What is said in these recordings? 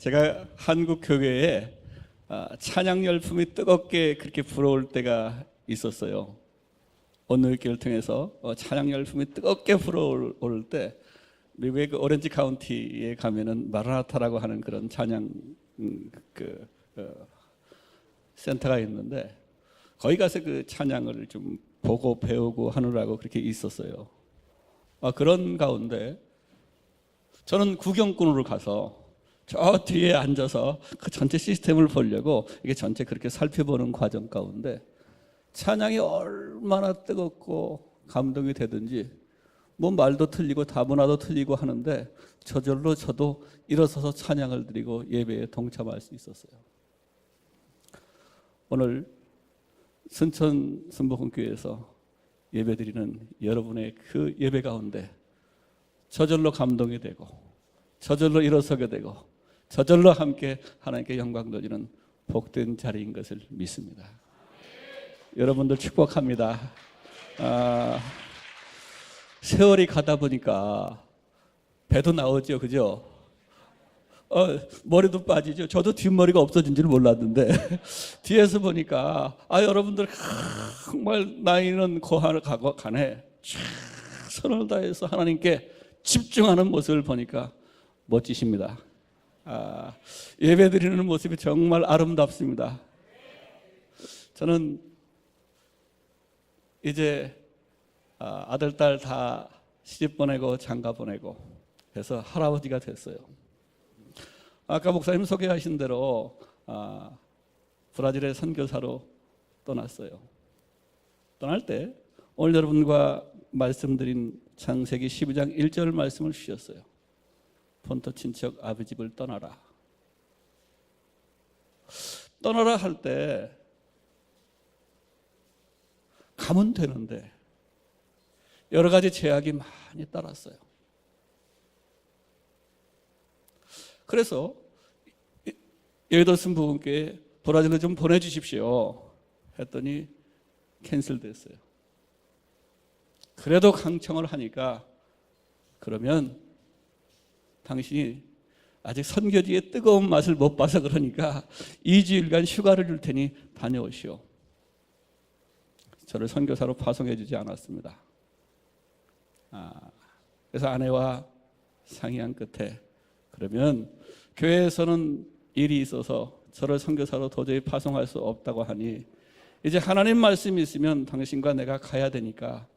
제가 한국 교회에 찬양 열풍이 뜨겁게 그렇게 불어올 때가 있었어요. 오늘 교회를 통해서 찬양 열풍이 뜨겁게 불어올 때 미국의 그 오렌지 카운티에 가면은 마라나타라고 하는 그런 찬양 센터가 있는데 거기 가서 그 찬양을 좀 보고 배우고 하느라고 그렇게 있었어요. 그런 가운데 저는 구경꾼으로 가서 저 뒤에 앉아서 그 전체 시스템을 보려고 이게 전체 그렇게 살펴보는 과정 가운데 찬양이 얼마나 뜨겁고 감동이 되든지 뭐 말도 틀리고 다문화도 틀리고 하는데 저절로 저도 일어서서 찬양을 드리고 예배에 동참할 수 있었어요. 오늘 순천 순복음교회에서 예배드리는 여러분의 그 예배 가운데 저절로 감동이 되고 저절로 일어서게 되고 저절로 함께 하나님께 영광 돌리는 복된 자리인 것을 믿습니다. 여러분들 축복합니다. 세월이 가다 보니까 배도 나오죠, 그죠? 머리도 빠지죠. 저도 뒷머리가 없어진 줄 몰랐는데 뒤에서 보니까 여러분들 정말 나이는 가네 최선을 다해서 하나님께 집중하는 모습을 보니까 멋지십니다. 예배드리는 모습이 정말 아름답습니다. 저는 이제 아들, 딸 다 시집 보내고 장가 보내고 해서 할아버지가 됐어요. 아까 목사님 소개하신 대로 브라질의 선교사로 떠났어요. 떠날 때 오늘 여러분과 말씀드린 창세기 12장 1절 말씀을 주셨어요. 본토 친척 아버지 집을 떠나라. 떠나라 할 때 가면 되는데 여러 가지 제약이 많이 따랐어요. 그래서 여의도 부분께 브라질로 좀 보내주십시오 했더니 캔슬됐어요. 그래도 강청을 하니까 그러면 당신이 아직 선교지의 뜨거운 맛을 못 봐서 그러니까 2주일간 휴가를 줄 테니 다녀오시오. 저를 선교사로 파송해 주지 않았습니다. 그래서 아내와 상의한 끝에 그러면 교회에서는 일이 있어서 저를 선교사로 도저히 파송할 수 없다고 하니 이제 하나님 말씀이 있으면 당신과 내가 가야 되니까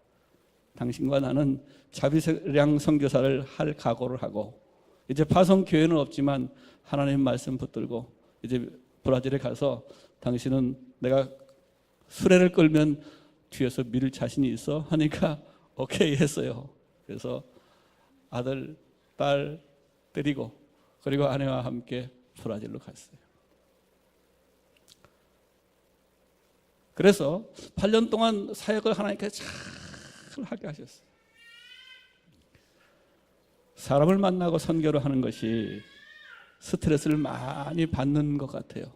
당신과 나는 자비량 선교사를 할 각오를 하고 이제 파송 교회는 없지만 하나님 말씀 붙들고 이제 브라질에 가서 당신은 내가 수레를 끌면 뒤에서 밀 자신이 있어 하니까 오케이 했어요. 그래서 아들, 딸 데리고 그리고 아내와 함께 브라질로 갔어요. 그래서 8년 동안 사역을 하나님께 잘 하게 하셨어요. 사람을 만나고 선교를 하는 것이 스트레스를 많이 받는 것 같아요.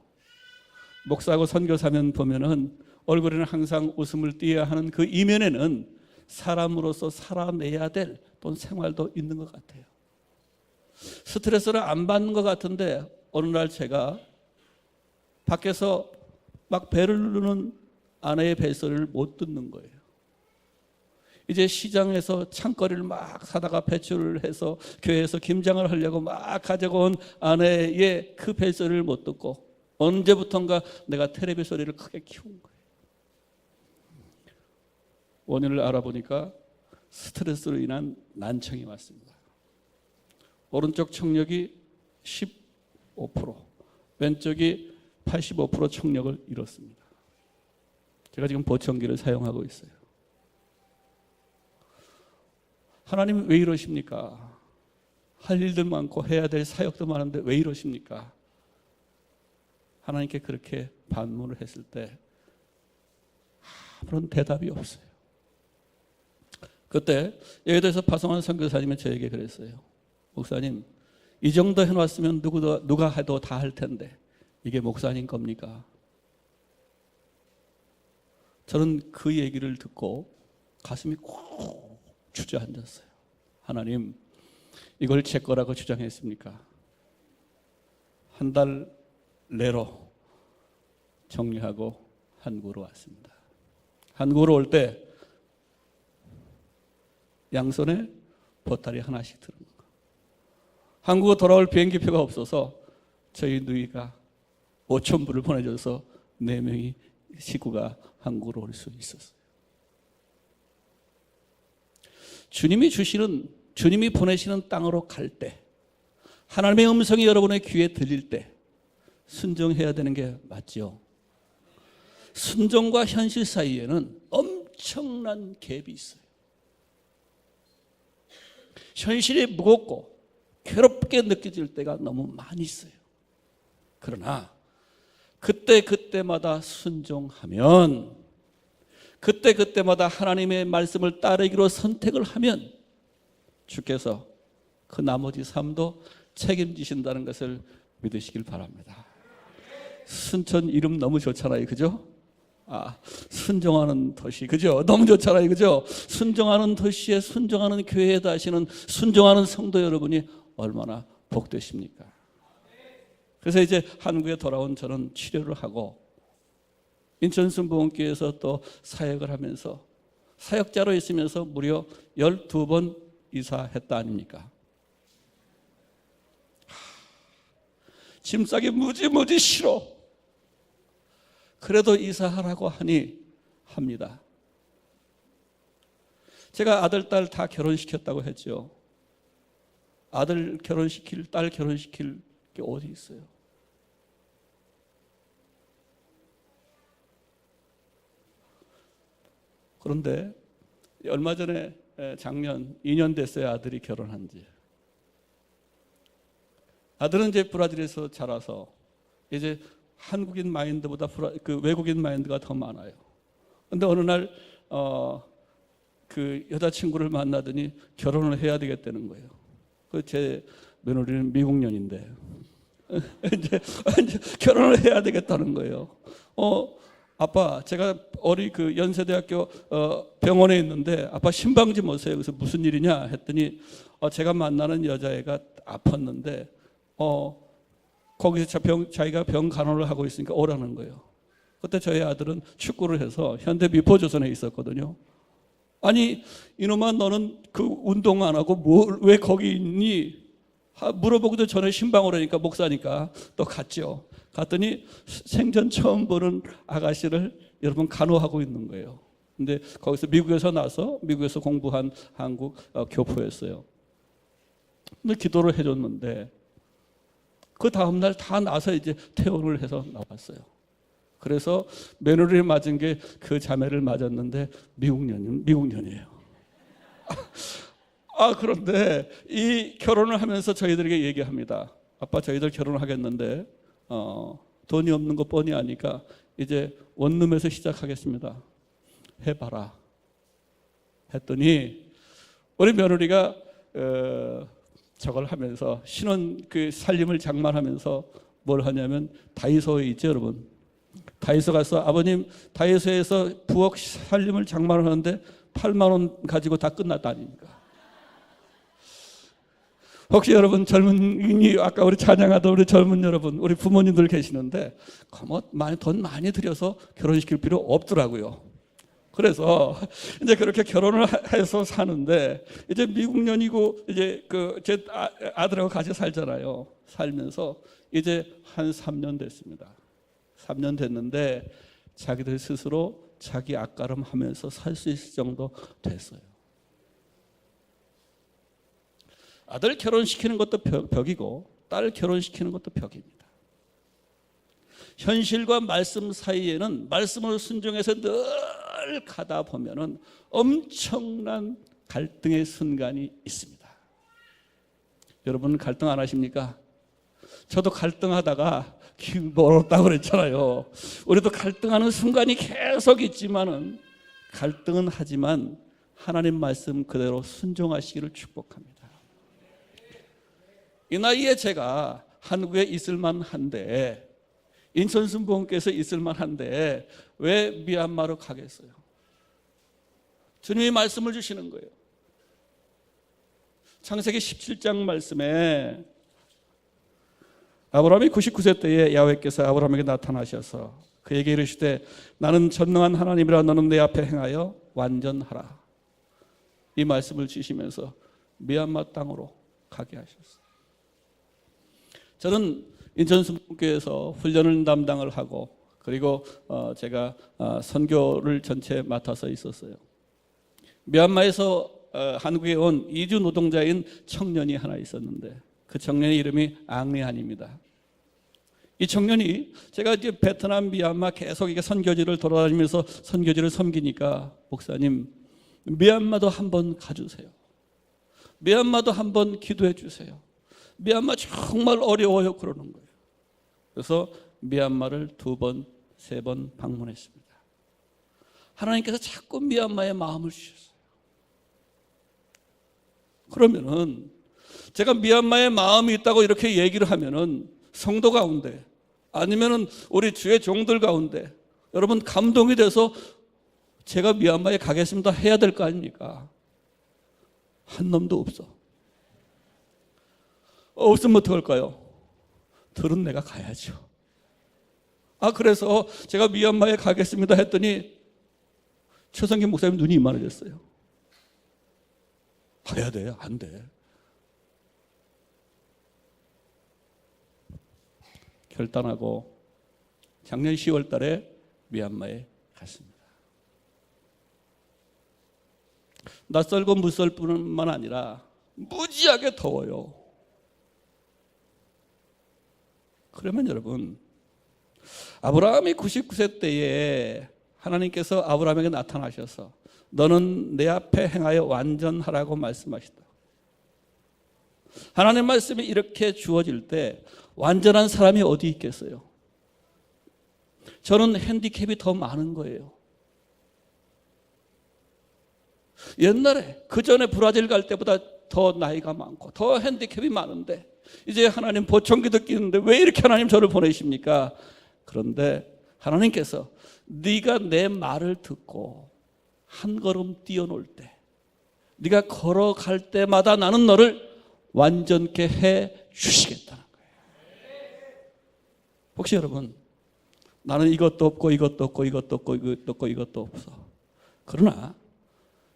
목사하고 선교사면 보면은 얼굴에는 항상 웃음을 띄어야 하는 그 이면에는 사람으로서 살아내야 될 또 생활도 있는 것 같아요. 스트레스를 안 받는 것 같은데 어느 날 제가 밖에서 막 배를 누르는 아내의 벨소리를 못 듣는 거예요. 이제 시장에서 창거리를 막 사다가 배출을 해서 교회에서 김장을 하려고 막 가지고 온 아내의 그 벨소리를 못 듣고 언제부턴가 내가 텔레비 소리를 크게 키운 거예요. 원인을 알아보니까 스트레스로 인한 난청이 왔습니다. 오른쪽 청력이 15%, 왼쪽이 85% 청력을 잃었습니다. 제가 지금 보청기를 사용하고 있어요. 하나님 왜 이러십니까? 할 일도 많고 해야 될 사역도 많은데 왜 이러십니까? 하나님께 그렇게 반문을 했을 때 아무런 대답이 없어요. 그때 여의도에서 파송한 선교사님은 저에게 그랬어요. 목사님, 이 정도 해놨으면 누가 해도 다 할 텐데 이게 목사님 겁니까? 저는 그 얘기를 듣고 가슴이 꼭 주저앉았어요. 하나님, 이걸 제 거라고 주장했습니까? 한 달 내로 정리하고 한국으로 왔습니다. 한국으로 올 때 양손에 보따리 하나씩 들은 거. 한국으로 돌아올 비행기표가 없어서 저희 누이가 5천 불을 보내줘서 4명이 식구가 한국으로 올 수 있었어요. 주님이 보내시는 땅으로 갈 때, 하나님의 음성이 여러분의 귀에 들릴 때 순종해야 되는 게 맞죠. 순종과 현실 사이에는 엄청난 갭이 있어요. 현실이 무겁고 괴롭게 느껴질 때가 너무 많이 있어요. 그러나 그때마다 순종하면, 그때마다 하나님의 말씀을 따르기로 선택을 하면 주께서 그 나머지 삶도 책임지신다는 것을 믿으시길 바랍니다. 순천 이름 너무 좋잖아요, 그죠? 순종하는 도시, 그죠? 너무 좋잖아요, 그죠? 순종하는 도시에 순종하는 교회에 다시는 순종하는 성도 여러분이 얼마나 복되십니까? 그래서 이제 한국에 돌아온 저는 치료를 하고 인천순복음교회에서 또 사역을 하면서 사역자로 있으면서 무려 12번 이사했다 아닙니까? 짐 싸기 무지 싫어. 그래도 이사하라고 하니 합니다. 제가 아들, 딸 다 결혼시켰다고 했죠. 아들 결혼시킬, 딸 결혼시킬 게 어디 있어요? 그런데 얼마 전에 작년 2년 됐어요. 아들이 결혼한 지. 아들은 이제 브라질에서 자라서 이제 한국인 마인드보다 외국인 마인드가 더 많아요. 근데 어느 날 그 여자친구를 만나더니 결혼을 해야 되겠다는 거예요. 제 며느리는 미국년인데 이제 결혼을 해야 되겠다는 거예요. 아빠, 제가 그 연세대학교 병원에 있는데 아빠 신방지 오세요. 그래서 무슨 일이냐 했더니 제가 만나는 여자애가 아팠는데 거기서 자기가 병 간호를 하고 있으니까 오라는 거예요. 그때 저희 아들은 축구를 해서 현대 미포조선에 있었거든요. 아니 이놈아, 너는 그 운동 안 하고 왜 거기 있니? 물어보기도 전에 신방을 하니까 목사니까 또 갔죠. 갔더니 생전 처음 보는 아가씨를 여러분 간호하고 있는 거예요. 근데 거기서 미국에서 나서 미국에서 공부한 한국 교포였어요. 근데 기도를 해줬는데 그 다음날 다 나서 이제 퇴원을 해서 나왔어요. 그래서 며느리를 맞은 게 그 자매를 맞았는데 미국년이에요. 그런데 이 결혼을 하면서 저희들에게 얘기합니다. 아빠, 저희들 결혼하겠는데 돈이 없는 거 뻔히 아니까 이제 원룸에서 시작하겠습니다. 해봐라 했더니 우리 며느리가 저걸 하면서 신혼 그 살림을 장만하면서 뭘 하냐면 다이소에 있죠, 여러분. 다이소 가서 아버님, 다이소에서 부엌 살림을 장만을 하는데 8만 원 가지고 다 끝났다 아닙니까? 혹시 여러분 젊은이, 아까 우리 찬양하던 우리 젊은 여러분, 우리 부모님들 계시는데 돈 많이 들여서 결혼시킬 필요 없더라고요. 그래서 이제 그렇게 결혼을 해서 사는데 이제 미국년이고 이제 제 아들하고 같이 살잖아요. 살면서 이제 한 3년 됐습니다. 3년 됐는데 자기들 스스로 자기 앞가름하면서 살 수 있을 정도 됐어요. 아들 결혼시키는 것도 벽이고 딸 결혼시키는 것도 벽입니다. 현실과 말씀 사이에는 말씀을 순종해서 늘 가다 보면은 엄청난 갈등의 순간이 있습니다. 여러분 갈등 안 하십니까? 저도 갈등하다가 멀었다고 그랬잖아요. 우리도 갈등하는 순간이 계속 있지만은 갈등은 하지만 하나님 말씀 그대로 순종하시기를 축복합니다. 이 나이에 제가 한국에 있을만 한데, 인천순복음교회에서 있을만 한데 왜 미얀마로 가겠어요? 주님이 말씀을 주시는 거예요. 창세기 17장 말씀에 아브라함이 99세 때에 야훼께서 아브라함에게 나타나셔서 그에게 이르시되 나는 전능한 하나님이라 너는 내 앞에 행하여 완전하라. 이 말씀을 주시면서 미얀마 땅으로 가게 하셨어요. 저는 인천순복교에서 훈련을 담당을 하고 그리고 제가 선교를 전체 맡아서 있었어요. 미얀마에서 한국에 온 이주 노동자인 청년이 하나 있었는데 그 청년의 이름이 앙리한입니다. 이 청년이 제가 이제 베트남, 미얀마 계속 이게 선교지를 돌아다니면서 선교지를 섬기니까 목사님 미얀마도 한번 가주세요. 미얀마도 한번 기도해 주세요. 미얀마 정말 어려워요 그러는 거예요. 그래서 미얀마를 2번, 3번 방문했습니다. 하나님께서 자꾸 미얀마에 마음을 주셨어요. 그러면은 제가 미얀마에 마음이 있다고 이렇게 얘기를 하면은 성도 가운데 아니면은 우리 주의 종들 가운데 여러분 감동이 돼서 제가 미얀마에 가겠습니다 해야 될 거 아닙니까? 한 놈도 없어. 없으면 어떡할까요? 들은 내가 가야죠. 그래서 제가 미얀마에 가겠습니다 했더니 최성기 목사님 눈이 이만해졌어요. 가야 돼요? 안 돼. 결단하고 작년 10월 달에 미얀마에 갔습니다. 낯설고 무서울 뿐만 아니라 무지하게 더워요. 그러면 여러분 아브라함이 99세 때에 하나님께서 아브라함에게 나타나셔서 너는 내 앞에 행하여 완전하라고 말씀하시다. 하나님 말씀이 이렇게 주어질 때 완전한 사람이 어디 있겠어요? 저는 핸디캡이 더 많은 거예요. 옛날에 그 전에 브라질 갈 때보다 더 나이가 많고 더 핸디캡이 많은데 이제 하나님 보청기 듣기는데 왜 이렇게 하나님 저를 보내십니까? 그런데 하나님께서 네가 내 말을 듣고 한 걸음 뛰어놀 때 네가 걸어갈 때마다 나는 너를 완전케 해 주시겠다는 거예요. 혹시 여러분 나는 이것도 없고 이것도 없고 이것도 없고 이것도 없고 이것도 없어. 그러나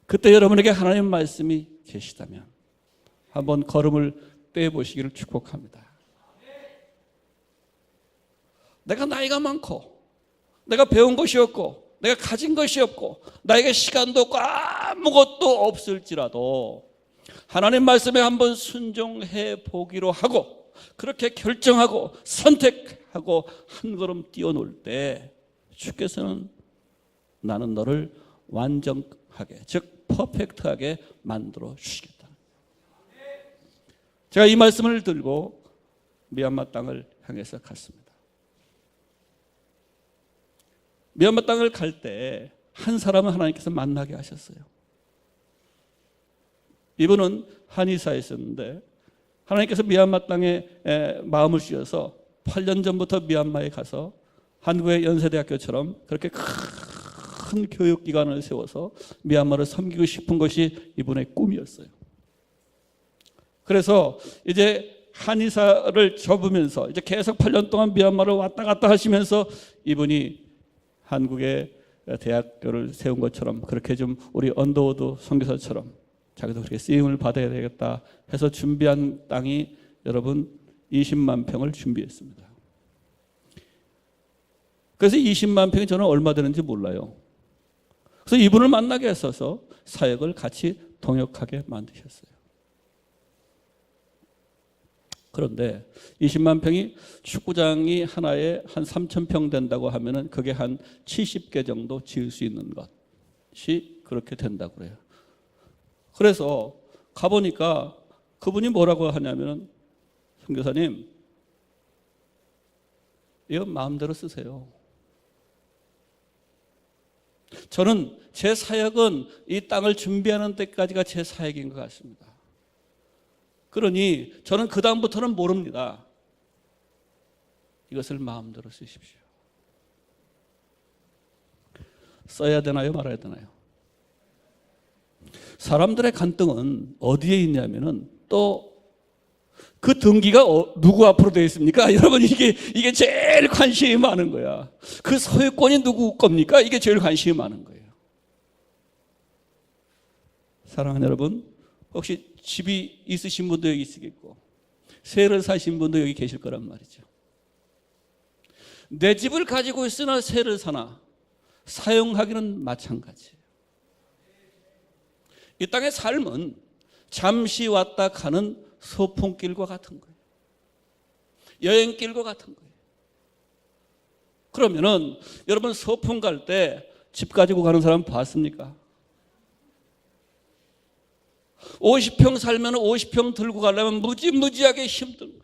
그때 여러분에게 하나님 말씀이 계시다면 한번 걸음을 떼보시기를 축복합니다. 내가 나이가 많고 내가 배운 것이 없고 내가 가진 것이 없고 나에게 시간도 없고 아무것도 없을지라도 하나님 말씀에 한번 순종해 보기로 하고 그렇게 결정하고 선택하고 한 걸음 뛰어놀 때 주께서는 나는 너를 완전하게 즉 퍼펙트하게 만들어 주시겠다. 제가 이 말씀을 들고 미얀마 땅을 향해서 갔습니다. 미얀마 땅을 갈 때 한 사람을 하나님께서 만나게 하셨어요. 이분은 한의사에 있었는데 하나님께서 미얀마 땅에 마음을 주셔서 8년 전부터 미얀마에 가서 한국의 연세대학교처럼 그렇게 큰 교육기관을 세워서 미얀마를 섬기고 싶은 것이 이분의 꿈이었어요. 그래서 이제 한의사를 접으면서 이제 계속 8년 동안 미얀마를 왔다 갔다 하시면서 이분이 한국의 대학교를 세운 것처럼 그렇게 좀 우리 언더우드 선교사처럼 자기도 그렇게 쓰임을 받아야 되겠다 해서 준비한 땅이 여러분 20만 평을 준비했습니다. 그래서 20만 평이 저는 얼마 되는지 몰라요. 그래서 이분을 만나게 했어서 사역을 같이 동역하게 만드셨어요. 그런데 20만 평이 축구장이 하나에 한 3,000평 된다고 하면은 그게 한 70개 정도 지을 수 있는 것이 그렇게 된다고 그래요. 그래서 가보니까 그분이 뭐라고 하냐면은 선교사님 이거 마음대로 쓰세요. 저는 제 사역은 이 땅을 준비하는 데까지가 제 사역인 것 같습니다. 그러니 저는 그 다음부터는 모릅니다. 이것을 마음대로 쓰십시오. 써야 되나요? 말아야 되나요? 사람들의 간증은 어디에 있냐면은 또 그 등기가 누구 앞으로 되어 있습니까? 여러분, 이게 제일 관심이 많은 거야. 그 소유권이 누구 겁니까? 이게 제일 관심이 많은 거예요. 사랑하는 여러분, 혹시 집이 있으신 분도 여기 있으겠고 세를 사신 분도 여기 계실 거란 말이죠. 내 집을 가지고 있으나 세를 사나 사용하기는 마찬가지예요. 이 땅의 삶은 잠시 왔다 가는 소풍길과 같은 거예요. 여행길과 같은 거예요. 그러면은 여러분, 소풍 갈 때 집 가지고 가는 사람 봤습니까? 50평 살면 50평 들고 가려면 무지무지하게 힘든 거예요.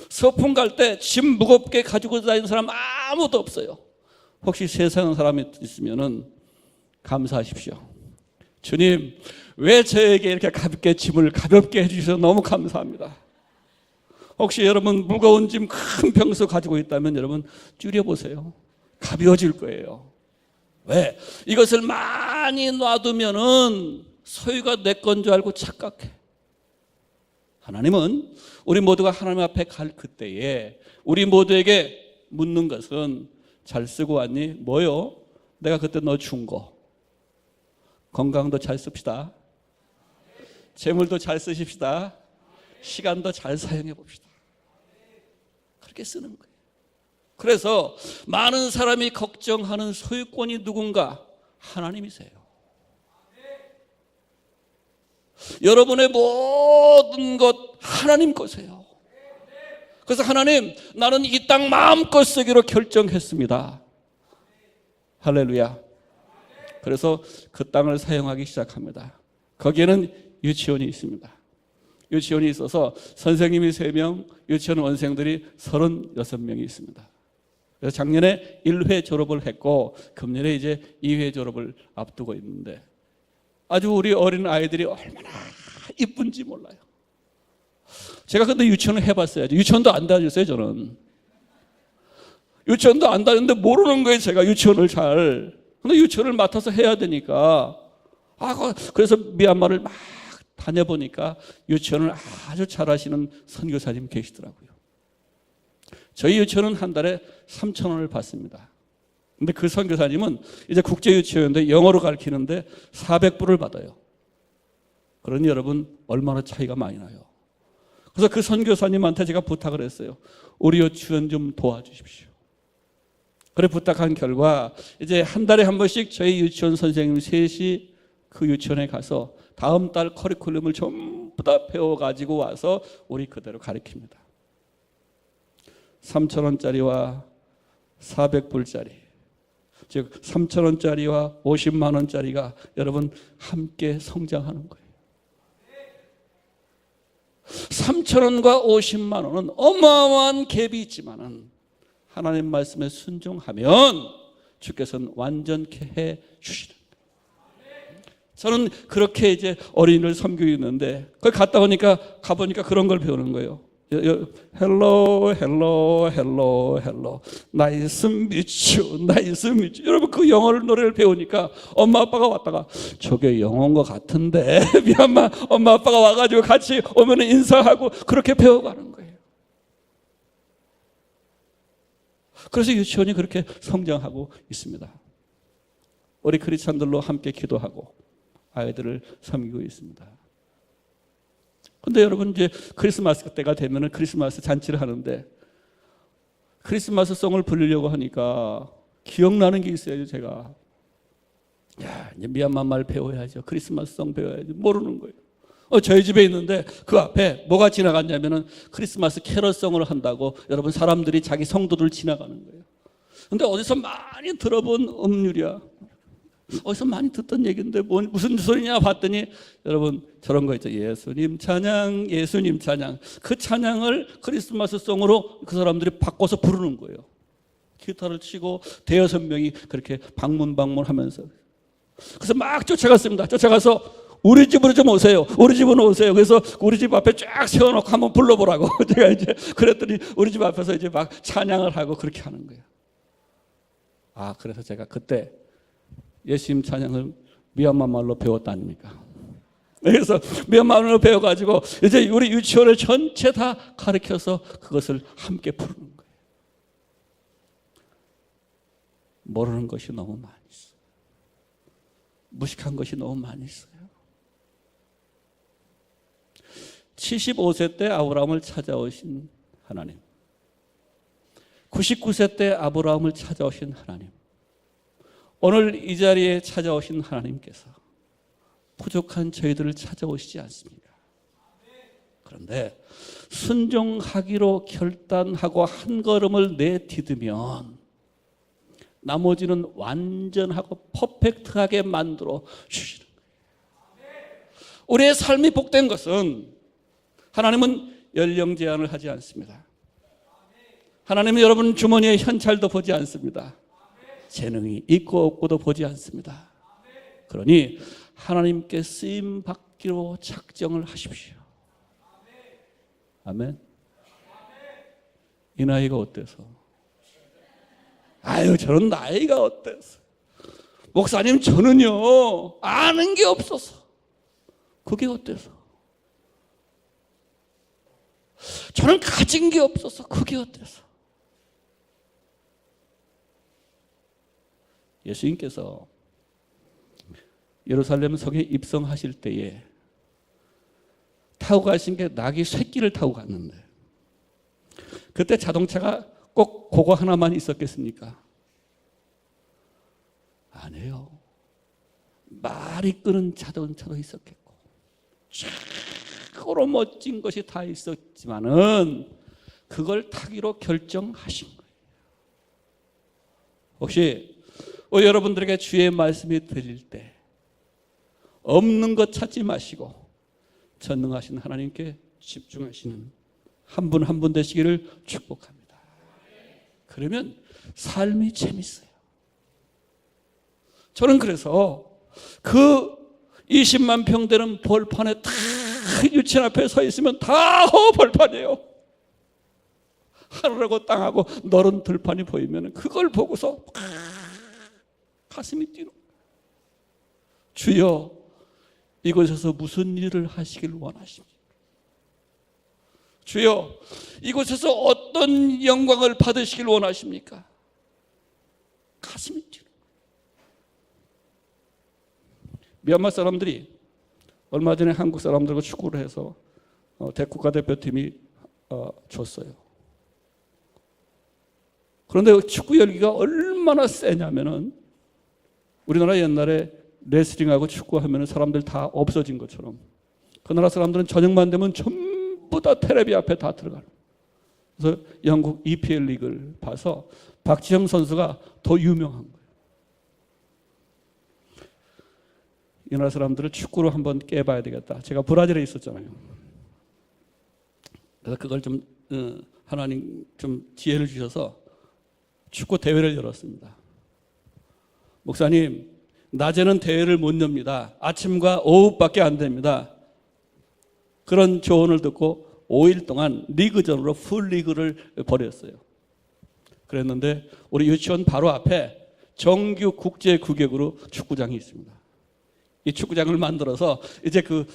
소풍 갈 때 짐 무겁게 가지고 다니는 사람 아무도 없어요. 혹시 세상 사람이 있으면은 감사하십시오. 주님, 왜 저에게 이렇게 가볍게 짐을 가볍게 해주셔서 너무 감사합니다. 혹시 여러분 무거운 짐 큰 평수 가지고 있다면 여러분 줄여보세요. 가벼워질 거예요. 왜? 이것을 많이 놔두면은 소유가 내 건 줄 알고 착각해. 하나님은 우리 모두가 하나님 앞에 갈 그때에 우리 모두에게 묻는 것은 잘 쓰고 왔니? 뭐요? 내가 그때 너 준 거. 건강도 잘 씁시다. 재물도 잘 쓰십시다. 시간도 잘 사용해 봅시다. 그렇게 쓰는 거예요. 그래서 많은 사람이 걱정하는 소유권이 누군가? 하나님이세요. 여러분의 모든 것 하나님 거세요. 그래서 하나님, 나는 이 땅 마음껏 쓰기로 결정했습니다. 할렐루야. 그래서 그 땅을 사용하기 시작합니다. 거기에는 유치원이 있습니다. 유치원이 있어서 선생님이 3명, 유치원 원생들이 36명이 있습니다. 그래서 작년에 1회 졸업을 했고 금년에 이제 2회 졸업을 앞두고 있는데 아주 우리 어린 아이들이 얼마나 이쁜지 몰라요. 제가 근데 유치원을 해봤어요. 유치원도 안 다녔어요, 저는. 유치원도 안 다녔는데 모르는 거예요, 제가 유치원을 잘. 근데 유치원을 맡아서 해야 되니까. 그래서 미얀마를 막 다녀보니까 유치원을 아주 잘하시는 선교사님 계시더라고요. 저희 유치원은 한 달에 3,000원을 받습니다. 근데 그 선교사님은 이제 국제유치원인데 영어로 가르치는데 400불을 받아요. 그러니 여러분, 얼마나 차이가 많이 나요. 그래서 그 선교사님한테 제가 부탁을 했어요. 우리 유치원 좀 도와주십시오. 그래 부탁한 결과 이제 한 달에 한 번씩 저희 유치원 선생님 셋이 그 유치원에 가서 다음 달 커리큘럼을 전부 다 배워가지고 와서 우리 그대로 가르칩니다. 3,000원짜리와 400불짜리, 즉 3,000원짜리와 50만 원짜리가 여러분 함께 성장하는 거예요. 3,000원과 50만 원은 어마어마한 갭이 있지만은 하나님 말씀에 순종하면 주께서는 완전케 해 주시는 거예요. 저는 그렇게 이제 어린이를 섬기고 있는데 거기 갔다 오니까 가보니까 그런 걸 배우는 거예요. 헬로 헬로 헬로 헬로 나이스 미추 나이스 미추. 여러분 그 영어를 노래를 배우니까 엄마 아빠가 왔다가 저게 영어인 것 같은데 미얀마 엄마 아빠가 와가지고 같이 오면 인사하고 그렇게 배워가는 거예요. 그래서 유치원이 그렇게 성장하고 있습니다. 우리 크리스찬들로 함께 기도하고 아이들을 섬기고 있습니다. 근데 여러분 이제 크리스마스 때가 되면은 크리스마스 잔치를 하는데 크리스마스 송을 부르려고 하니까 기억나는 게 있어요. 제가 이제 미얀마 말 배워야죠. 크리스마스 송 배워야죠. 모르는 거예요. 저희 집에 있는데 그 앞에 뭐가 지나갔냐면은 크리스마스 캐럴송을 한다고 여러분 사람들이 자기 성도들 지나가는 거예요. 근데 어디서 많이 들어본 음률이야. 어디서 많이 듣던 얘기인데 무슨 소리냐 봤더니 여러분 저런 거 있죠. 예수님 찬양, 예수님 찬양. 그 찬양을 크리스마스 송으로 그 사람들이 바꿔서 부르는 거예요. 기타를 치고 대여섯 명이 그렇게 방문하면서. 그래서 막 쫓아갔습니다. 쫓아가서 우리 집으로 좀 오세요. 우리 집으로 오세요. 그래서 우리 집 앞에 쫙 세워놓고 한번 불러보라고. 제가 이제 그랬더니 우리 집 앞에서 이제 막 찬양을 하고 그렇게 하는 거예요. 그래서 제가 그때 예수님 찬양을 미얀마 말로 배웠다 아닙니까? 그래서 미얀마를 배워가지고 이제 우리 유치원을 전체 다 가르쳐서 그것을 함께 푸는 거예요. 모르는 것이 너무 많이 있어요. 무식한 것이 너무 많이 있어요. 75세 때 아브라함을 찾아오신 하나님, 99세 때 아브라함을 찾아오신 하나님, 오늘 이 자리에 찾아오신 하나님께서 부족한 저희들을 찾아오시지 않습니까? 그런데 순종하기로 결단하고 한 걸음을 내디디면 나머지는 완전하고 퍼펙트하게 만들어 주시는 거예요. 우리의 삶이 복된 것은 하나님은 연령 제한을 하지 않습니다. 하나님은 여러분 주머니의 현찰도 보지 않습니다. 재능이 있고 없고도 보지 않습니다. 그러니 하나님께 쓰임 받기로 작정을 하십시오. 아멘. 이 나이가 어때서? 아유, 저런 나이가 어때서? 목사님, 저는요 아는 게 없어서. 그게 어때서? 저는 가진 게 없어서. 그게 어때서? 예수님께서 예루살렘 성에 입성하실 때에 타고 가신 게 낙이 새끼를 타고 갔는데, 그때 자동차가 꼭 그거 하나만 있었겠습니까? 아니에요. 말이 끄는 자동차도 있었겠고 최고로 멋진 것이 다 있었지만은 그걸 타기로 결정하신 거예요. 혹시 여러분들에게 주의 말씀이 들릴 때 없는 것 찾지 마시고 전능하신 하나님께 집중하시는 한 분 한 분 되시기를 축복합니다. 그러면 삶이 재밌어요. 저는 그래서 그 20만 평 되는 벌판에 다 유치원 앞에 서 있으면 다 벌판이에요. 하늘하고 땅하고 너른 들판이 보이면 그걸 보고서 가슴이 뛰는 거예요. 주여, 이곳에서 무슨 일을 하시길 원하십니까? 주여, 이곳에서 어떤 영광을 받으시길 원하십니까? 가슴이 뛰는 거예요. 미얀마 사람들이 얼마 전에 한국 사람들과 축구를 해서 국가대표팀이 졌어요. 그런데 축구 열기가 얼마나 세냐면은 우리나라 옛날에 레슬링하고 축구하면 사람들 다 없어진 것처럼 그 나라 사람들은 저녁만 되면 전부 다 텔레비 앞에 다 들어가는. 그래서 영국 EPL 리그를 봐서 박지성 선수가 더 유명한 거예요. 이 나라 사람들을 축구로 한번 깨봐야 되겠다. 제가 브라질에 있었잖아요. 그래서 그걸 좀 하나님 좀 지혜를 주셔서 축구 대회를 열었습니다. 목사님, 낮에는 대회를 못 엽니다. 아침과 오후밖에 안 됩니다. 그런 조언을 듣고 5일 동안 리그전으로 풀리그를 벌였어요. 그랬는데 우리 유치원 바로 앞에 정규 국제 규격으로 축구장이 있습니다. 이 축구장을 만들어서 이제 그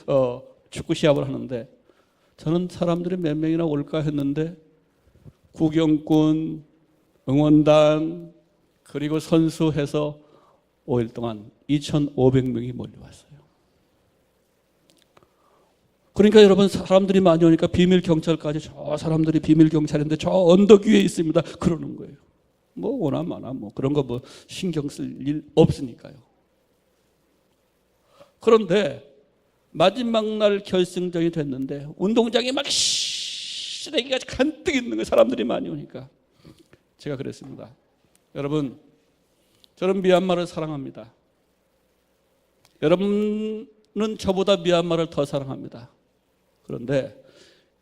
축구 시합을 하는데, 저는 사람들이 몇 명이나 올까 했는데 구경꾼, 응원단, 그리고 선수 해서 5일 동안 2,500명이 몰려왔어요. 그러니까 여러분, 사람들이 많이 오니까 비밀 경찰까지, 저 사람들이 비밀 경찰인데 저 언덕 위에 있습니다 그러는 거예요. 뭐 오나 마나 뭐 그런 거 뭐 신경 쓸 일 없으니까요. 그런데 마지막 날 결승전이 됐는데 운동장에 막 쓰레기가 간뜩 있는 거예요. 사람들이 많이 오니까. 제가 그랬습니다. 여러분, 저는 미얀마를 사랑합니다. 여러분은 저보다 미얀마를 더 사랑합니다. 그런데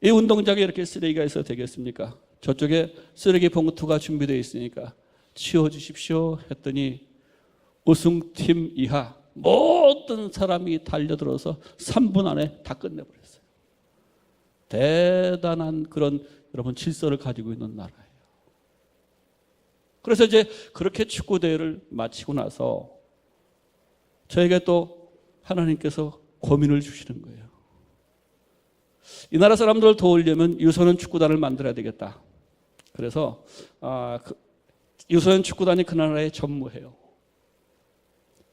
이 운동장에 이렇게 쓰레기가 있어도 되겠습니까? 저쪽에 쓰레기 봉투가 준비되어 있으니까 치워주십시오 했더니 우승팀 이하 모든 사람이 달려들어서 3분 안에 다 끝내버렸어요. 대단한 그런 여러분 질서를 가지고 있는 나라예요. 그래서 이제 그렇게 축구 대회를 마치고 나서 저에게 또 하나님께서 고민을 주시는 거예요. 이 나라 사람들을 도우려면 유소년 축구단을 만들어야 되겠다. 그래서 유소년 축구단이 그 나라에 전무해요.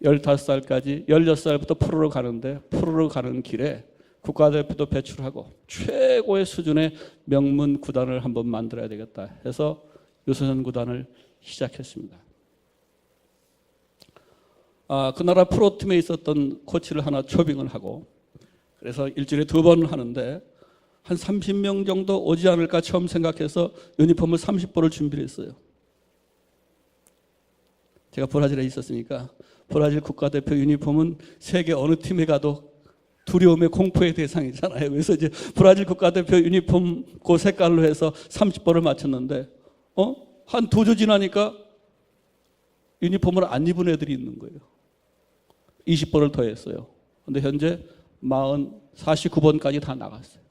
15살까지 16살부터 프로로 가는데 프로로 가는 길에 국가대표도 배출하고 최고의 수준의 명문 구단을 한번 만들어야 되겠다 해서 유소년 구단을 시작했습니다. 그 나라 프로팀에 있었던 코치를 하나 초빙을 하고 그래서 일주일에 2번 하는데 한 30명 정도 오지 않을까 처음 생각해서 유니폼을 30벌을 준비를 했어요. 제가 브라질에 있었으니까 브라질 국가대표 유니폼은 세계 어느 팀에 가도 두려움의 공포의 대상이잖아요. 그래서 이제 브라질 국가대표 유니폼 그 색깔로 해서 30벌을 맞췄는데 한 2주 지나니까 유니폼을 안 입은 애들이 있는 거예요. 20벌을 더했어요. 근데 현재 49번까지 다 나갔어요.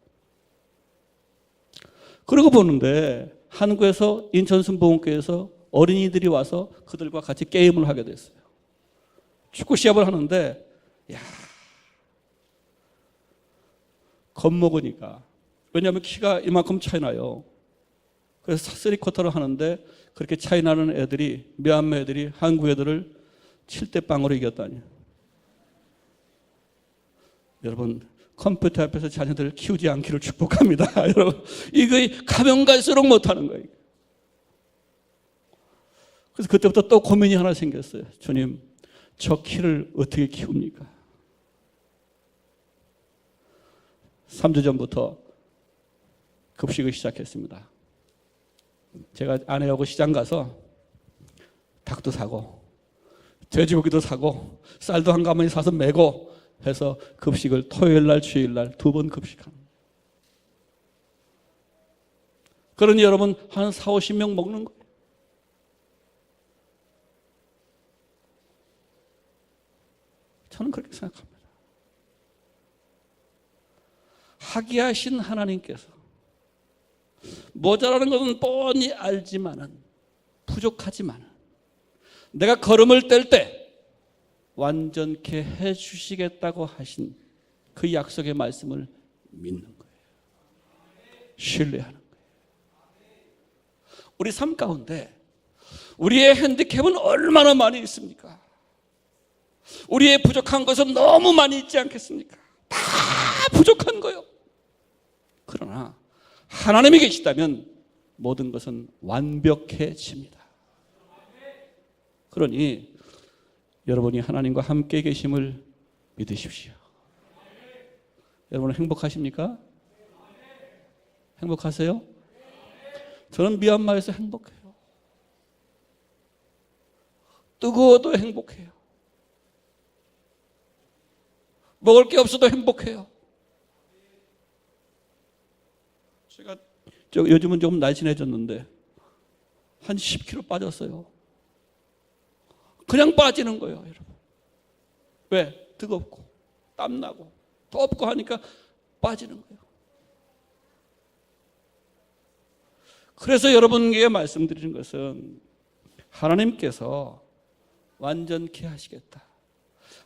그러고 보는데 한국에서 인천순복음교회에서 어린이들이 와서 그들과 같이 게임을 하게 됐어요. 축구 시합을 하는데 겁먹으니까. 왜냐하면 키가 이만큼 차이 나요. 그래서 3쿼터를 하는데 그렇게 차이 나는 애들이 미얀마 애들이 한국 애들을 7대0으로 이겼다니. 여러분 컴퓨터 앞에서 자녀들을 키우지 않기를 축복합니다. 여러분 이거 가면 갈수록 못하는 거예요. 그래서 그때부터 또 고민이 하나 생겼어요. 주님, 저 키를 어떻게 키웁니까? 3주 전부터 급식을 시작했습니다. 제가 아내하고 시장 가서 닭도 사고 돼지고기도 사고 쌀도 한 가마니 사서 메고 해서 급식을 토요일날 주일날 2번 급식하는 거예요. 그러니 여러분 한 40-50명 먹는 거예요. 저는 그렇게 생각합니다. 하게 하신 하나님께서 모자라는 것은 뻔히 알지만은 부족하지만은 내가 걸음을 뗄 때 완전케 해 주시겠다고 하신 그 약속의 말씀을 믿는 거예요. 신뢰하는 거예요. 우리 삶 가운데 우리의 핸디캡은 얼마나 많이 있습니까? 우리의 부족한 것은 너무 많이 있지 않겠습니까? 다 부족한 거예요. 그러나 하나님이 계시다면 모든 것은 완벽해집니다. 그러니 여러분이 하나님과 함께 계심을 믿으십시오. 여러분 행복하십니까? 행복하세요? 저는 미얀마에서 행복해요. 뜨거워도 행복해요. 먹을 게 없어도 행복해요. 제가 요즘은 조금 날씬해졌는데 한 10kg 빠졌어요. 그냥 빠지는 거예요, 여러분. 왜? 뜨겁고 땀나고 덥고 하니까 빠지는 거예요. 그래서 여러분에게 말씀드리는 것은 하나님께서 완전케 하시겠다.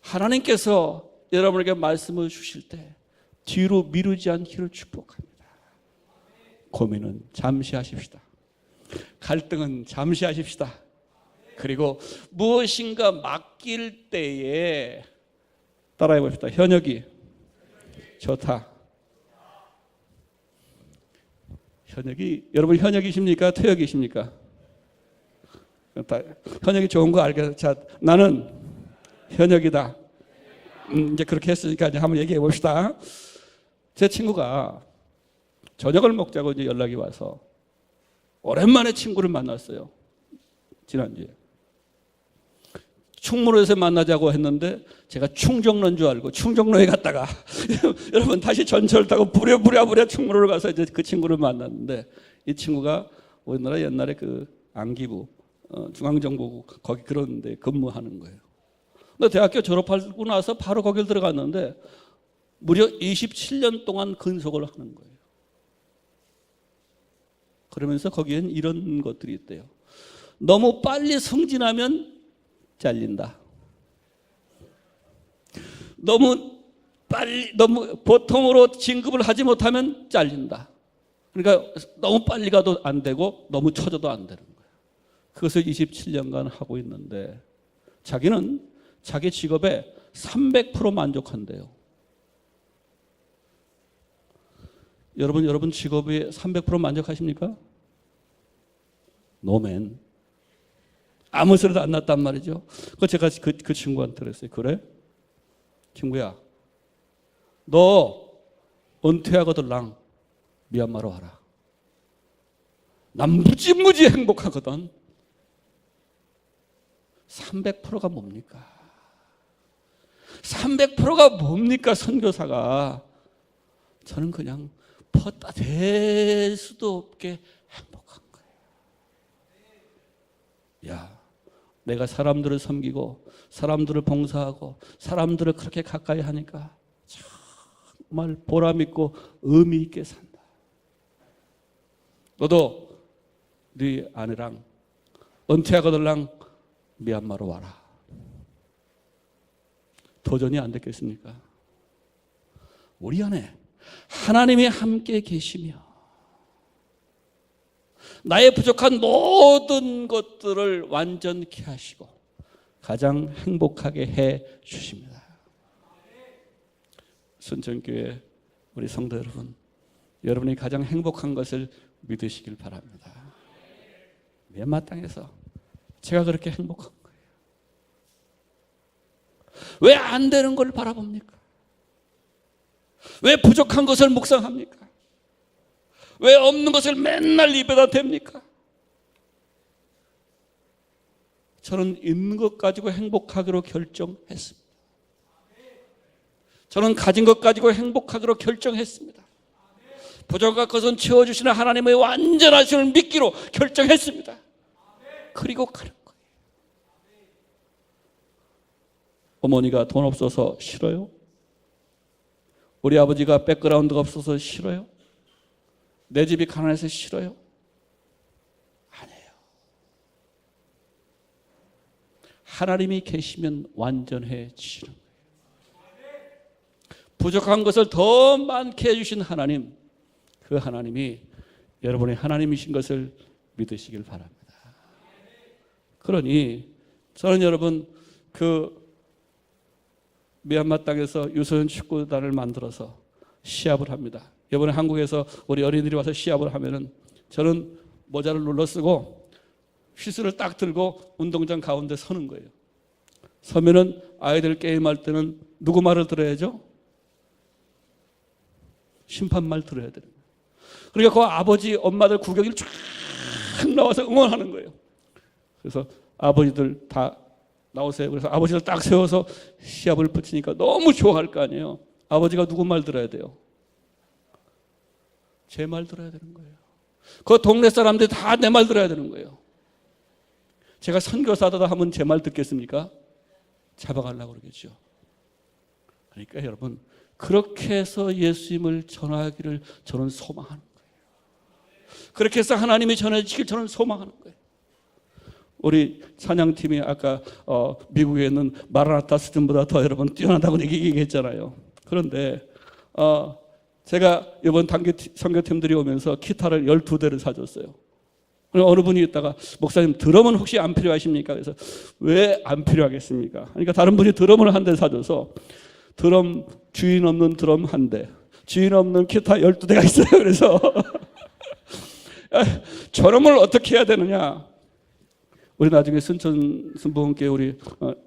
하나님께서 여러분에게 말씀을 주실 때 뒤로 미루지 않기를 축복합니다. 고민은 잠시 하십시다. 갈등은 잠시 하십시다. 그리고 무엇인가 맡길 때에 따라해 봅시다. 현역이 좋다. 현역이, 여러분 현역이십니까? 퇴역이십니까? 현역이 좋은 거 알겠어요. 자, 나는 현역이다. 이제 그렇게 했으니까 이제 한번 얘기해 봅시다. 제 친구가 저녁을 먹자고 이제 연락이 와서 오랜만에 친구를 만났어요. 지난주에. 충무로에서 만나자고 했는데 제가 충정로인 줄 알고 충정로에 갔다가 여러분 다시 전철 타고 부랴부랴 충무로를 가서 이제 그 친구를 만났는데 이 친구가 우리나라 옛날에 그 안기부 중앙정보국 거기 그런 데 근무하는 거예요. 근데 대학교 졸업하고 나서 바로 거길 들어갔는데 무려 27년 동안 근속을 하는 거예요. 그러면서 거기엔 이런 것들이 있대요. 너무 빨리 승진하면 잘린다. 너무 빨리 너무 보통으로 진급을 하지 못하면 잘린다. 그러니까 너무 빨리 가도 안 되고 너무 처져도 안 되는 거예요. 그것을 27년간 하고 있는데 자기는 자기 직업에 300% 만족한대요. 여러분 직업에 300% 만족하십니까? 노맨. 아무 소리도 안 났단 말이죠. 그 제가 그 친구한테 그랬어요. 그래? 친구야, 너 은퇴하거들랑 미얀마로 와라. 난 무지무지 행복하거든. 300%가 뭡니까? 300%가 뭡니까, 선교사가? 저는 그냥 퍼다 댈 수도 없게 행복한 거예요. 야, 내가 사람들을 섬기고 사람들을 봉사하고 사람들을 그렇게 가까이 하니까 정말 보람 있고 의미 있게 산다. 너도 네 아내랑 은퇴하거들랑 미얀마로 와라. 도전이 안 됐겠습니까? 우리 안에 하나님이 함께 계시며 나의 부족한 모든 것들을 완전케 하시고 가장 행복하게 해 주십니다. 순천교회 우리 성도 여러분, 여러분이 가장 행복한 것을 믿으시길 바랍니다. 미얀마 땅에서 제가 그렇게 행복한 거예요. 왜 안 되는 걸 바라봅니까? 왜 부족한 것을 묵상합니까? 왜 없는 것을 맨날 입에다 댑니까? 저는 있는 것 가지고 행복하기로 결정했습니다. 저는 가진 것 가지고 행복하기로 결정했습니다. 부족한 것은 채워주시는 하나님의 완전하심을 믿기로 결정했습니다. 그리고 가는 거예요. 어머니가 돈 없어서 싫어요? 우리 아버지가 백그라운드가 없어서 싫어요? 내 집이 가난해서 싫어요? 아니에요. 하나님이 계시면 완전해지는 거예요. 부족한 것을 더 많게 해주신 하나님, 그 하나님이 여러분의 하나님이신 것을 믿으시길 바랍니다. 그러니 저는 여러분 그 미얀마 땅에서 유소년 축구단을 만들어서 시합을 합니다. 이번에 한국에서 우리 어린이들이 와서 시합을 하면은 저는 모자를 눌러 쓰고 휘슬을 딱 들고 운동장 가운데 서는 거예요. 서면은 아이들 게임할 때는 누구 말을 들어야죠? 심판 말 들어야 되는 거예요. 그러니까 그 아버지, 엄마들 구경이 쫙 나와서 응원하는 거예요. 그래서 아버지들 다 나오세요. 그래서 아버지를 딱 세워서 시합을 붙이니까 너무 좋아할 거 아니에요. 아버지가 누구 말 들어야 돼요? 제 말 들어야 되는 거예요. 그 동네 사람들이 다 내 말 들어야 되는 거예요. 제가 선교사다 하면 제 말 듣겠습니까? 잡아가려고 그러겠죠. 그러니까 여러분 그렇게 해서 예수님을 전하기를 저는 소망하는 거예요. 그렇게 해서 하나님이 전해주시길 저는 소망하는 거예요. 우리 찬양팀이 아까 미국에 있는 마라나타 수준보다 더 여러분 뛰어난다고 얘기했잖아요. 그런데 제가 이번 단기 선교팀들이 오면서 기타를 12대를 사줬어요. 어느 분이 있다가 목사님 드럼은 혹시 안 필요하십니까? 그래서 왜 안 필요하겠습니까? 그러니까 다른 분이 드럼을 한 대 사줘서 드럼 주인 없는 드럼 한 대, 주인 없는 기타 12대가 있어요. 그래서 저놈을 어떻게 해야 되느냐? 우리 나중에 순천 순복음교회 우리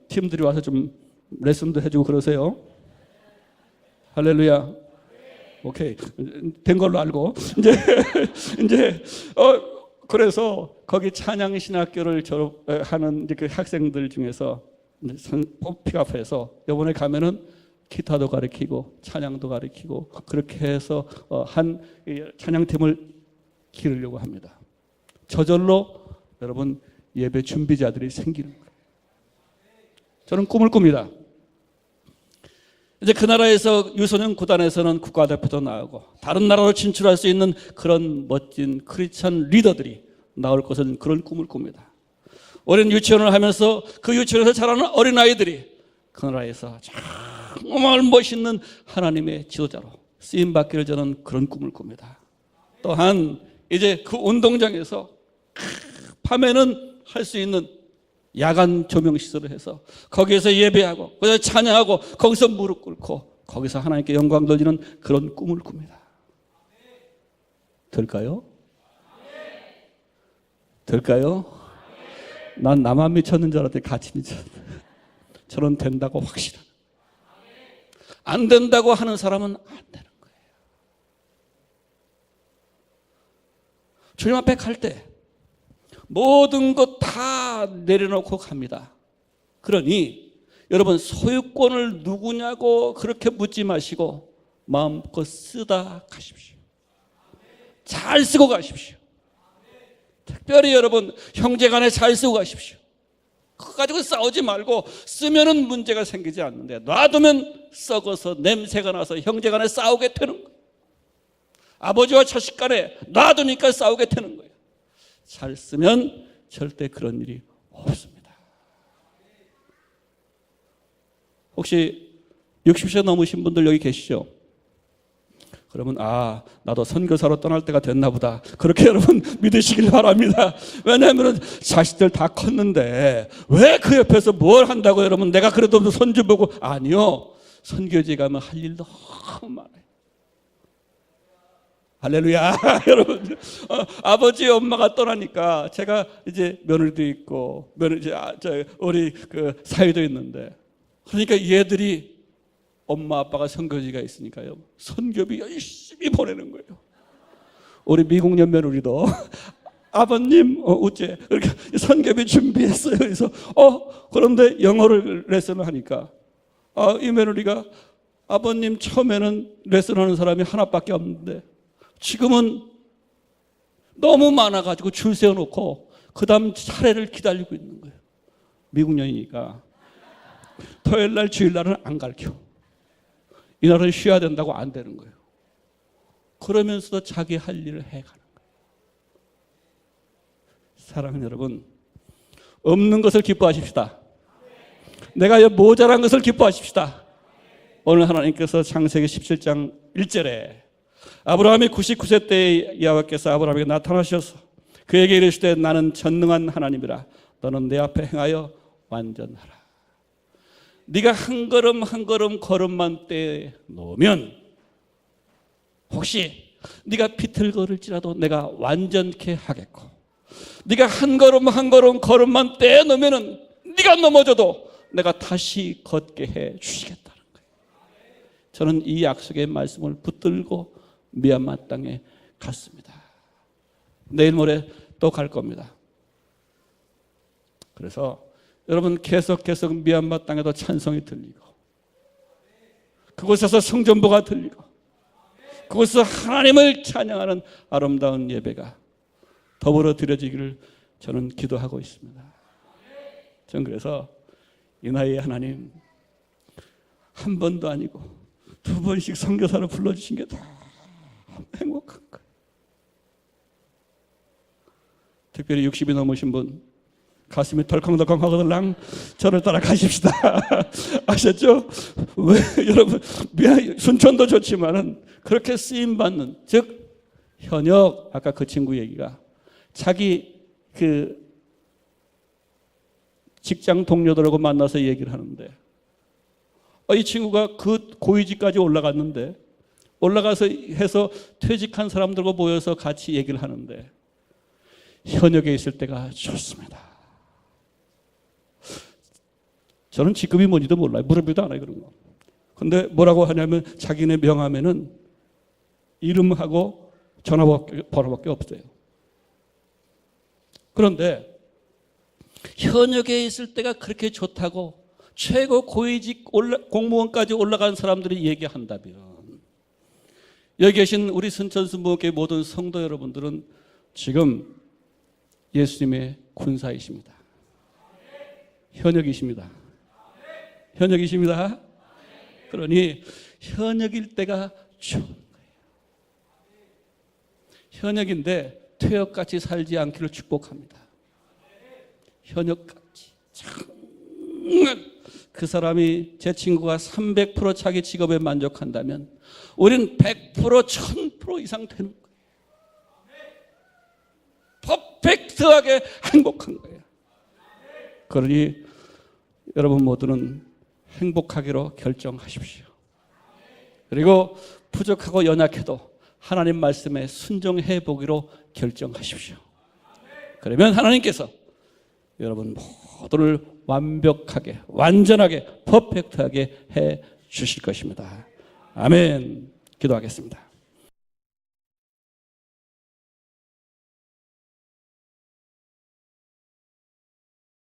팀들이 와서 좀 레슨도 해주고 그러세요. 할렐루야. 오케이, 된 걸로 알고 이제 그래서 거기 찬양신학교를 졸업하는 그 학생들 중에서 픽업해서 이번에 가면은 기타도 가르치고 찬양도 가르치고 그렇게 해서 한 찬양팀을 기르려고 합니다. 저절로 여러분 예배 준비자들이 생기는 거예요. 저는 꿈을 꿉니다. 이제 그 나라에서 유소년 구단에서는 국가대표도 나오고 다른 나라로 진출할 수 있는 그런 멋진 크리스찬 리더들이 나올 것은 그런 꿈을 꿉니다. 어린 유치원을 하면서 그 유치원에서 자라는 어린아이들이 그 나라에서 정말 멋있는 하나님의 지도자로 쓰임받기를 저는 그런 꿈을 꿉니다. 또한 이제 그 운동장에서 밤에는 할 수 있는 야간 조명 시설을 해서 거기에서 예배하고 거기서 찬양하고 거기서 무릎 꿇고 거기서 하나님께 영광 돌리는 그런 꿈을 꿉니다. 될까요? 될까요? 난 나만 미쳤는 줄 알았더니 같이 미쳤다. 저는 된다고 확실한. 안 된다고 하는 사람은 안 되는 거예요. 주님 앞에 갈 때 모든 것 다 내려놓고 갑니다. 그러니 여러분 소유권을 누구냐고 그렇게 묻지 마시고 마음껏 쓰다 가십시오. 잘 쓰고 가십시오. 특별히 여러분 형제간에 잘 쓰고 가십시오. 그거 가지고 싸우지 말고 쓰면은 문제가 생기지 않는데 놔두면 썩어서 냄새가 나서 형제간에 싸우게 되는 거예요. 아버지와 자식간에 놔두니까 싸우게 되는 거예요. 잘 쓰면 절대 그런 일이 없습니다. 혹시 60세 넘으신 분들 여기 계시죠? 그러면 나도 선교사로 떠날 때가 됐나 보다. 그렇게 여러분 믿으시길 바랍니다. 왜냐하면 자식들 다 컸는데 왜 그 옆에서 뭘 한다고 여러분 내가 그래도 손주 보고 아니요. 선교지 가면 할 일 너무 많아요. 할렐루야. 여러분 아버지 엄마가 떠나니까 제가 이제 며느리도 있고 우리 그 사위도 있는데 그러니까 얘들이 엄마 아빠가 선교지가 있으니까요 선교비 열심히 보내는 거예요. 우리 미국년 며느리도 아버님 어째 이렇게 선교비 준비했어요. 그래서 그런데 영어를 레슨을 하니까 이 며느리가 아버님 처음에는 레슨하는 사람이 하나밖에 없는데 지금은 너무 많아가지고 줄 세워놓고 그 다음 차례를 기다리고 있는 거예요. 미국년이니까 토요일날 주일날은 안 가르쳐. 이날은 쉬어야 된다고 안 되는 거예요. 그러면서도 자기 할 일을 해가는 거예요. 사랑하는 여러분, 없는 것을 기뻐하십시다. 내가 모자란 것을 기뻐하십시다. 오늘 하나님께서 창세기 17장 1절에 아브라함이 99세 때에 여호와께서 아브라함에게 나타나셔서 그에게 이르시되 나는 전능한 하나님이라 너는 내 앞에 행하여 완전하라. 네가 한 걸음 한 걸음 걸음만 떼 놓으면 혹시 네가 비틀거릴지라도 내가 완전케 하겠고 네가 한 걸음 한 걸음 걸음만 떼 놓으면은 네가 넘어져도 내가 다시 걷게 해 주시겠다는 거예요. 저는 이 약속의 말씀을 붙들고 미얀마 땅에 갔습니다. 내일 모레 또 갈 겁니다. 그래서 여러분 계속 미얀마 땅에도 찬송이 들리고 그곳에서 성전보가 들리고 그곳에서 하나님을 찬양하는 아름다운 예배가 더불어 드려지기를 저는 기도하고 있습니다. 저는 그래서 이 나이에 하나님 한 번도 아니고 두 번씩 선교사를 불러주신 게 다 행복한 거예요. 특별히 60이 넘으신 분 가슴이 덜컹덜컹 하거들랑 저를 따라 가십시다. 아셨죠? 왜 여러분 순천도 좋지만은 그렇게 쓰임 받는 즉 현역 아까 그 친구 얘기가 자기 그 직장 동료들하고 만나서 얘기를 하는데 이 친구가 그 고위직까지 올라갔는데 올라가서 해서 퇴직한 사람들과 모여서 같이 얘기를 하는데 현역에 있을 때가 좋습니다. 저는 직급이 뭔지도 몰라요. 물어보지도 않아요. 그런 거. 근데 뭐라고 하냐면 자기네 명함에는 이름하고 전화번호밖에 없어요. 그런데 현역에 있을 때가 그렇게 좋다고 최고 고위직 공무원까지 올라간 사람들이 얘기한다면 여기 계신 우리 순천수목회 모든 성도 여러분들은 지금 예수님의 군사이십니다. 현역이십니다. 현역이십니다. 그러니 현역일 때가 좋은 거예요. 현역인데 퇴역같이 살지 않기를 축복합니다. 현역같이 정말 그 사람이 제 친구가 300% 자기 직업에 만족한다면 우리는 100% 1000% 이상 되는 거예요. 퍼펙트하게 행복한 거예요. 그러니 여러분 모두는 행복하기로 결정하십시오. 그리고 부족하고 연약해도 하나님 말씀에 순종해 보기로 결정하십시오. 그러면 하나님께서 여러분 모두를 완벽하게, 완전하게, 퍼펙트하게 해 주실 것입니다. 아멘. 기도하겠습니다.